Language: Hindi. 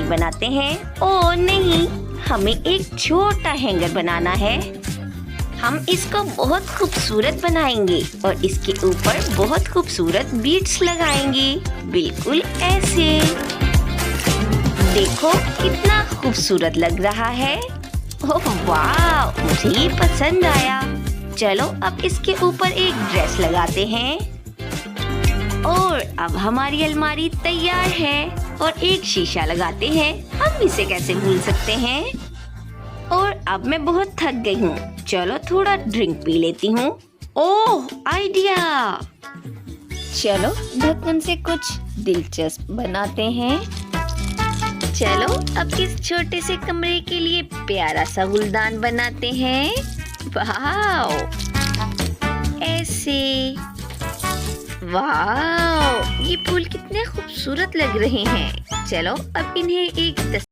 बनाते हैं। ओह नहीं, हमें एक छोटा हैंगर बनाना है। हम इसको बहुत खूबसूरत बनाएंगे और इसके ऊपर बहुत खूबसूरत बीड्स लगाएंगे, बिल्कुल ऐसे। देखो कितना खूबसूरत लग रहा है। ओह वाह, मुझे ये पसंद आया। चलो अब इसके ऊपर एक ड्रेस लगाते हैं और अब हमारी अलमारी तैयार है। और एक शीशा लगाते हैं, हम इसे कैसे भूल सकते हैं। और अब मैं बहुत थक गई हूँ, चलो थोड़ा ड्रिंक पी लेती हूँ। ओह आइडिया, चलो ढक्कन से कुछ दिलचस्प बनाते हैं। चलो अब इस छोटे से कमरे के लिए प्यारा सा गुलदान बनाते हैं। वाह, ऐसे। वाह, ये फूल कितने खूबसूरत लग रहे हैं। चलो अब इन्हें एक